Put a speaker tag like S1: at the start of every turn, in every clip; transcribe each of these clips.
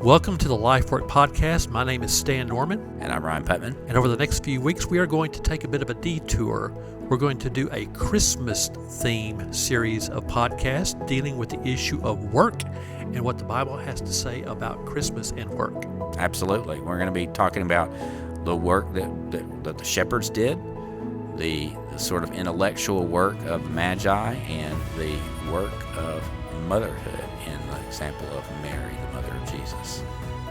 S1: Welcome to the Lifework Podcast. My name is Stan Norman.
S2: And I'm Rhyne Putman.
S1: And over the next few weeks, we are going to take a bit of a detour. We're going to do a Christmas theme series of podcasts dealing with the issue of work and what the Bible has to say about Christmas and work.
S2: Absolutely. We're going to be talking about the work that the shepherds did, the sort of intellectual work of the Magi, and the work of motherhood in the example of Mary, the mother of Jesus.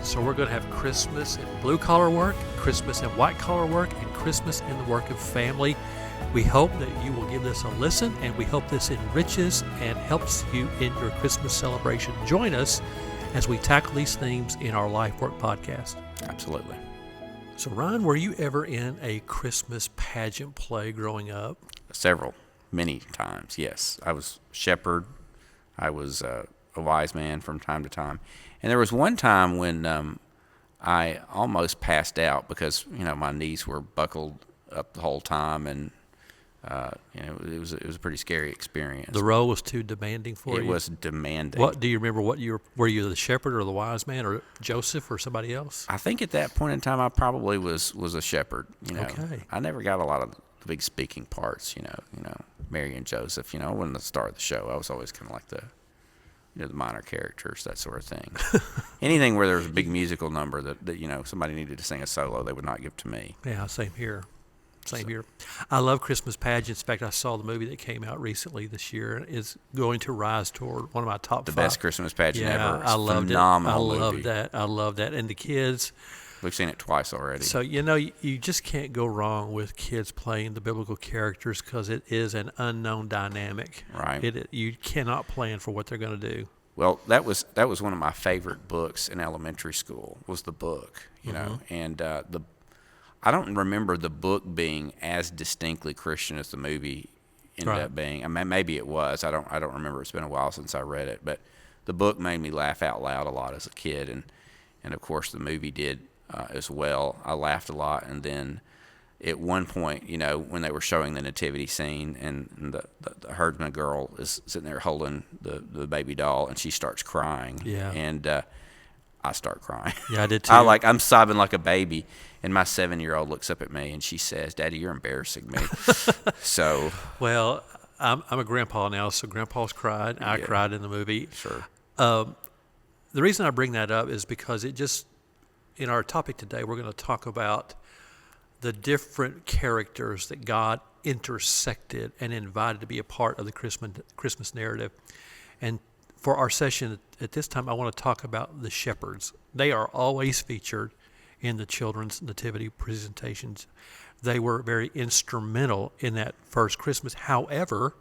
S1: So we're going to have Christmas in blue-collar work, Christmas in white-collar work, and Christmas in the work of family. We hope that you will give this a listen, and we hope this enriches and helps you in your Christmas celebration. Join us as we tackle these themes in our Lifework podcast.
S2: Absolutely.
S1: So, Ryan, were you ever in a Christmas pageant play growing up?
S2: Many times, yes. I was shepherd. I was a wise man from time to time. And there was one time when I almost passed out because, my knees were buckled up the whole time, and it was a pretty scary experience.
S1: The role was too demanding for you?
S2: It was demanding.
S1: What do you remember? Were you the shepherd or the wise man or Joseph or somebody else?
S2: I think at that point in time I probably was a shepherd.
S1: Okay.
S2: I never got a lot of the big speaking parts. Mary and Joseph. I wasn't the star of the show. I was always kind of like the minor characters, that sort of thing. Anything where there was a big musical number that somebody needed to sing a solo, they would not give to me.
S1: Yeah, same here. Same here. I love Christmas pageants. In fact, I saw the movie that came out recently this year. It's going to rise toward one of my top five.
S2: The best Christmas pageant ever.
S1: I loved
S2: phenomenal
S1: it.
S2: movie.
S1: I love that. And the kids.
S2: We've seen it twice already.
S1: So, you just can't go wrong with kids playing the biblical characters because it is an unknown dynamic.
S2: Right.
S1: You cannot plan for what they're going to do.
S2: Well, that was one of my favorite books in elementary school, was the book, and I don't remember the book being as distinctly Christian as the movie ended up being. I mean, maybe it was. I don't remember. It's been a while since I read it, but the book made me laugh out loud a lot as a kid, and of course the movie did as well. I laughed a lot, and then at one point, when they were showing the nativity scene, and the herdsman girl is sitting there holding the baby doll, and she starts crying.
S1: Yeah.
S2: And I start crying.
S1: Yeah, I did too.
S2: I'm sobbing like a baby, and my 7-year-old looks up at me and she says, "Daddy, you're embarrassing me." So.
S1: Well, I'm a grandpa now, so grandpa's cried. I cried in the movie.
S2: Sure.
S1: The reason I bring that up is because in our topic today, we're going to talk about the different characters that God intersected and invited to be a part of the Christmas narrative. And for our session at this time, I want to talk about the shepherds. They are always featured in the children's nativity presentations. They were very instrumental in that first Christmas. However,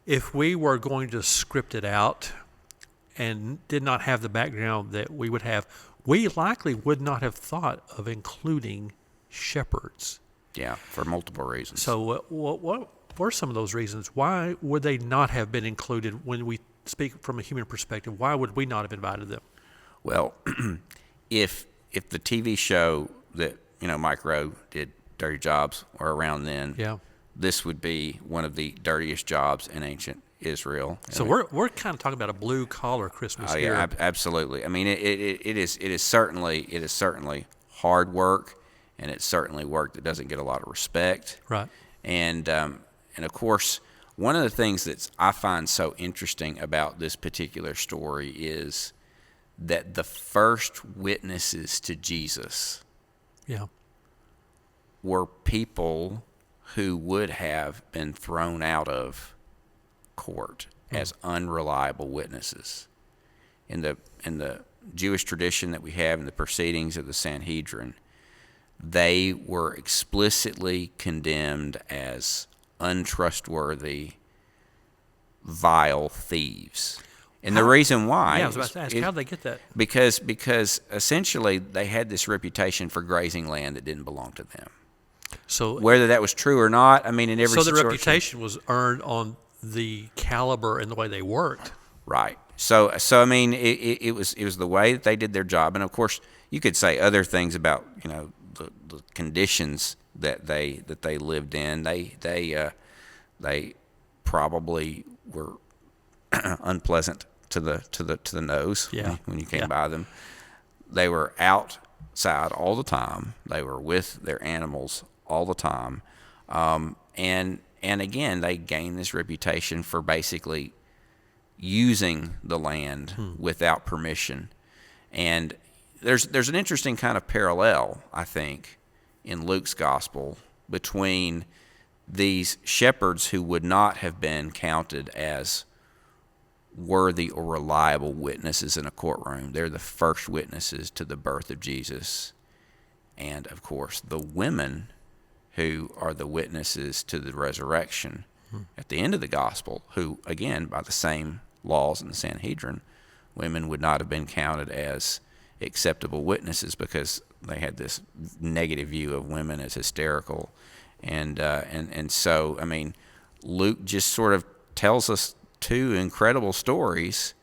S1: if we were going to script it out and did not have the background that we would have, we likely would not have thought of including shepherds.
S2: Yeah, for multiple reasons.
S1: So what were some of those reasons? Why would they not have been included when we speak from a human perspective? Why would we not have invited them?
S2: Well, if the TV show that Mike Rowe did, Dirty Jobs, or around then, this would be one of the dirtiest jobs in ancient Israel.
S1: So we're kind of talking about a blue collar Christmas here.
S2: Yeah, absolutely. I mean, it is certainly hard work, and it's certainly work that doesn't get a lot of respect.
S1: Right.
S2: And of course, one of the things that I find so interesting about this particular story is that the first witnesses to Jesus were people who would have been thrown out of court as unreliable witnesses. In the Jewish tradition that we have in the proceedings of the Sanhedrin, they were explicitly condemned as untrustworthy, vile thieves. And the reason why...
S1: Yeah, I was about to ask, how did they get that?
S2: Because essentially they had this reputation for grazing land that didn't belong to them.
S1: So
S2: whether that was true or not, I mean, in every situation...
S1: So the reputation was earned on the caliber and the way they worked.
S2: Right. So I mean, it was the way that they did their job. And of course, you could say other things about, the conditions that they lived in. They probably were unpleasant to the nose when you came by them. They were outside all the time. They were with their animals all the time. And again, they gained this reputation for basically using the land without permission. And there's an interesting kind of parallel, I think, in Luke's gospel between these shepherds who would not have been counted as worthy or reliable witnesses in a courtroom. They're the first witnesses to the birth of Jesus. And, of course, the women who are the witnesses to the resurrection at the end of the gospel, who, again, by the same laws in the Sanhedrin, women would not have been counted as acceptable witnesses because they had this negative view of women as hysterical. And so, I mean, Luke just sort of tells us two incredible stories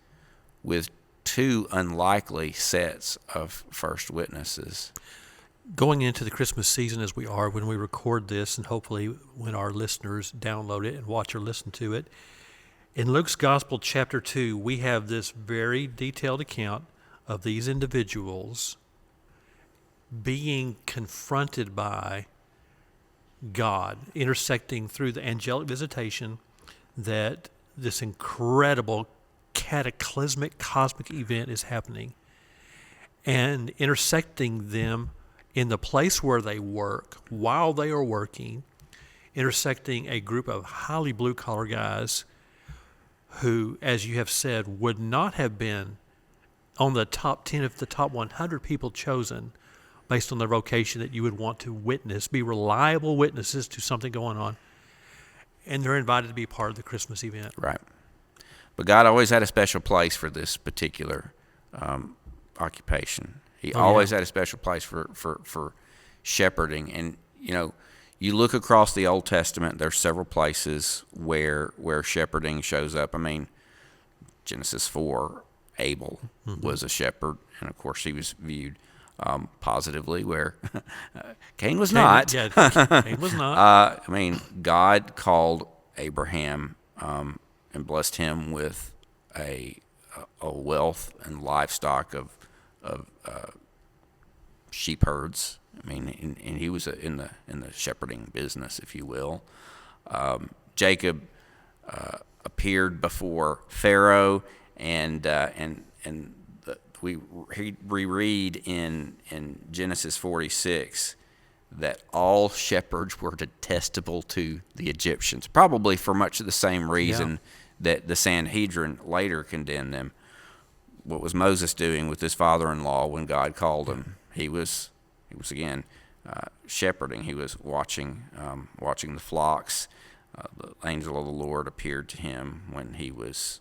S2: with two unlikely sets of first witnesses.
S1: Going into the Christmas season as we are when we record this, and hopefully when our listeners download it and watch or listen to it, in Luke's Gospel, chapter 2, we have this very detailed account of these individuals being confronted by God, intersecting through the angelic visitation, that this incredible cataclysmic cosmic event is happening, and intersecting them in the place where they work, while they are working, intersecting a group of highly blue-collar guys who, as you have said, would not have been on the top 10 of the top 100 people chosen based on their vocation that you would want to witness, be reliable witnesses to something going on. And they're invited to be part of the Christmas event.
S2: Right. But God always had a special place for this particular occupation. He always had a special place for shepherding. And, you know, you look across the Old Testament, there's several places where shepherding shows up. I mean, Genesis 4, Abel was a shepherd, and of course he was viewed positively, where Cain was not.
S1: Cain was not.
S2: I mean, God called Abraham and blessed him with a wealth and livestock of sheep herds. I mean, and he was in the shepherding business, if you will. Jacob appeared before Pharaoh, and we reread in Genesis 46 that all shepherds were detestable to the Egyptians, probably for much of the same reason that the Sanhedrin later condemned them. What was Moses doing with his father-in-law when God called him? He was again shepherding. He was watching the flocks. The angel of the Lord appeared to him when he was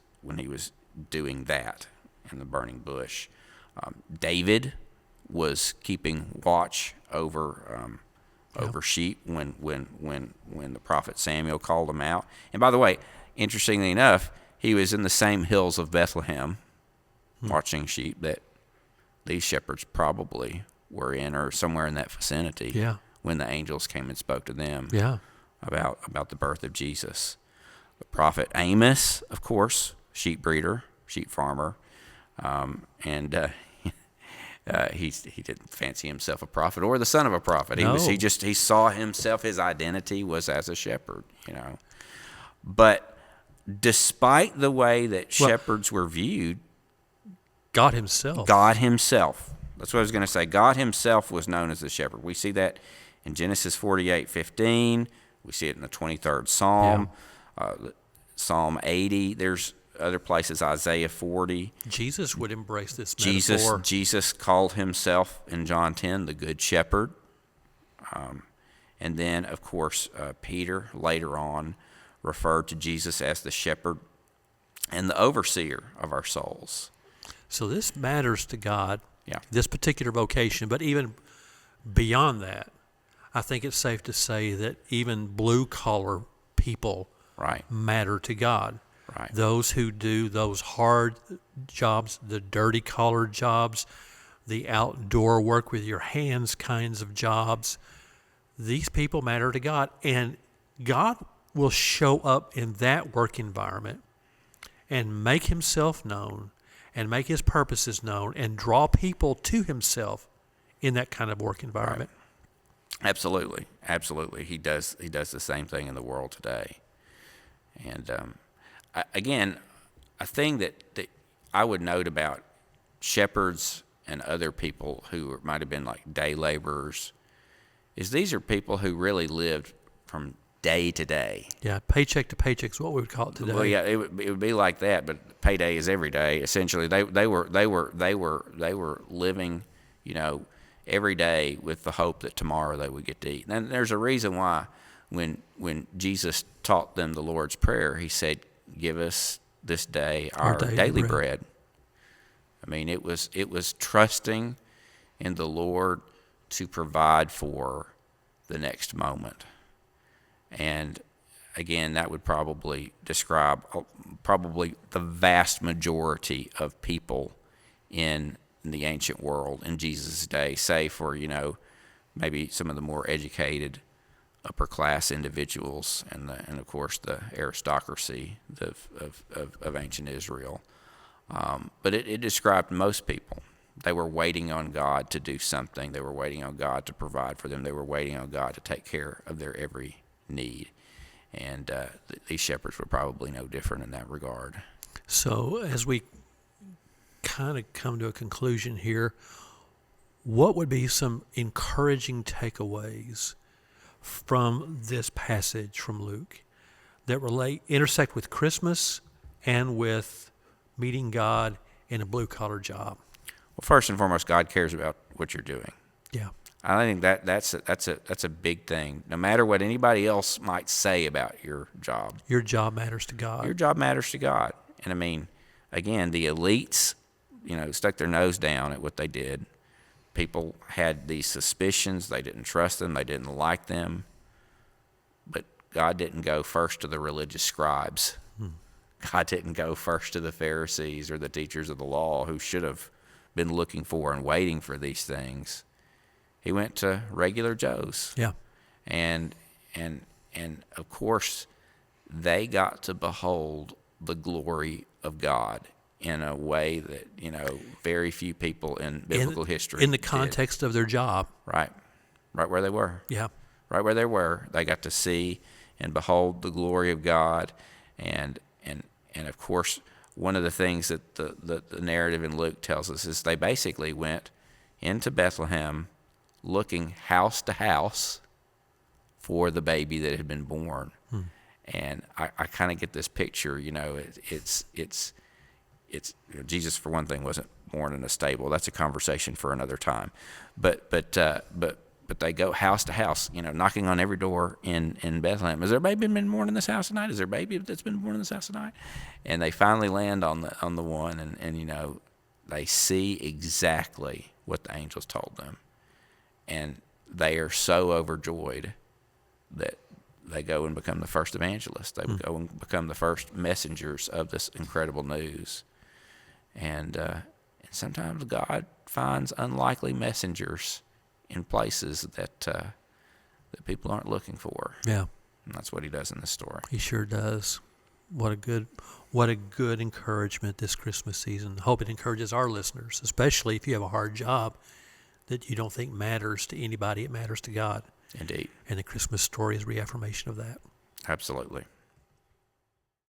S2: doing that in the burning bush. David was keeping watch over sheep when the prophet Samuel called him out. And by the way, interestingly enough, he was in the same hills of Bethlehem watching sheep that these shepherds probably were in, or somewhere in that vicinity, when the angels came and spoke to them about the birth of Jesus. The prophet Amos, of course, sheep breeder, sheep farmer, and he didn't fancy himself a prophet or the son of a prophet. He saw himself, his identity was as a shepherd, you know. But despite the way that shepherds were viewed,
S1: God himself,
S2: that's what I was going to say. God himself was known as the shepherd. We see that in Genesis 48:15. We see it in the 23rd Psalm, Psalm 80. There's other places, Isaiah 40.
S1: Jesus would embrace this metaphor.
S2: Jesus called himself in John 10 the Good Shepherd. And then, of course, Peter later on referred to Jesus as the shepherd and the overseer of our souls.
S1: So this matters to God, this particular vocation. But even beyond that, I think it's safe to say that even blue-collar people matter to God. Right. Those who do those hard jobs, the dirty-collar jobs, the outdoor work with your hands kinds of jobs, these people matter to God. And God will show up in that work environment and make himself known and make his purposes known and draw people to himself in that kind of work environment.
S2: Right. Absolutely. He does the same thing in the world today. And again, a thing that I would note about shepherds and other people who might have been like day laborers is these are people who really lived from day to day.
S1: Yeah, paycheck to paycheck is what we would call it today.
S2: Well, yeah, it would be like that, but payday is every day. Essentially, they were living, every day with the hope that tomorrow they would get to eat. And there's a reason why when Jesus taught them the Lord's Prayer, he said, "Give us this day our daily bread." I mean, it was trusting in the Lord to provide for the next moment. And again, that would probably describe the vast majority of people in the ancient world in Jesus' day, save for, maybe some of the more educated upper class individuals and of course the aristocracy of ancient Israel. But it described most people. They were waiting on God to do something. They were waiting on God to provide for them. They were waiting on God to take care of their every need. And these shepherds were probably no different in that regard.
S1: So as we kind of come to a conclusion here, what would be some encouraging takeaways from this passage from Luke that intersect with Christmas and with meeting God in a blue-collar job?
S2: Well, first and foremost, God cares about what you're doing.
S1: Yeah.
S2: I think that's a big thing. No matter what anybody else might say about your job.
S1: Your job matters to God.
S2: Your job matters to God. And I mean, again, the elites, stuck their nose down at what they did. People had these suspicions. They didn't trust them. They didn't like them. But God didn't go first to the religious scribes. God didn't go first to the Pharisees or the teachers of the law who should have been looking for and waiting for these things. He went to regular Joes.
S1: Yeah.
S2: And of course, they got to behold the glory of God in a way that, very few people in biblical history
S1: in the context of their job.
S2: Right where they were.
S1: Yeah.
S2: Right where they were. They got to see and behold the glory of God. And of course, one of the things that the narrative in Luke tells us is they basically went into Bethlehem looking house to house for the baby that had been born. And I kind of get this picture, it's Jesus, for one thing, wasn't born in a stable. That's a conversation for another time. But they go house to house, knocking on every door in Bethlehem. Has there a baby been born in this house tonight? Is there a baby that's been born in this house tonight? And they finally land on the one, and they see exactly what the angels told them, and they are so overjoyed that they go and become the first evangelists. They go and become the first messengers of this incredible news. And sometimes God finds unlikely messengers in places that people aren't looking for.
S1: Yeah.
S2: And that's what he does in this story.
S1: He sure does. What a good encouragement this Christmas season. I hope it encourages our listeners, especially if you have a hard job that you don't think matters to anybody. It matters to God.
S2: Indeed.
S1: And the Christmas story is reaffirmation of that.
S2: Absolutely.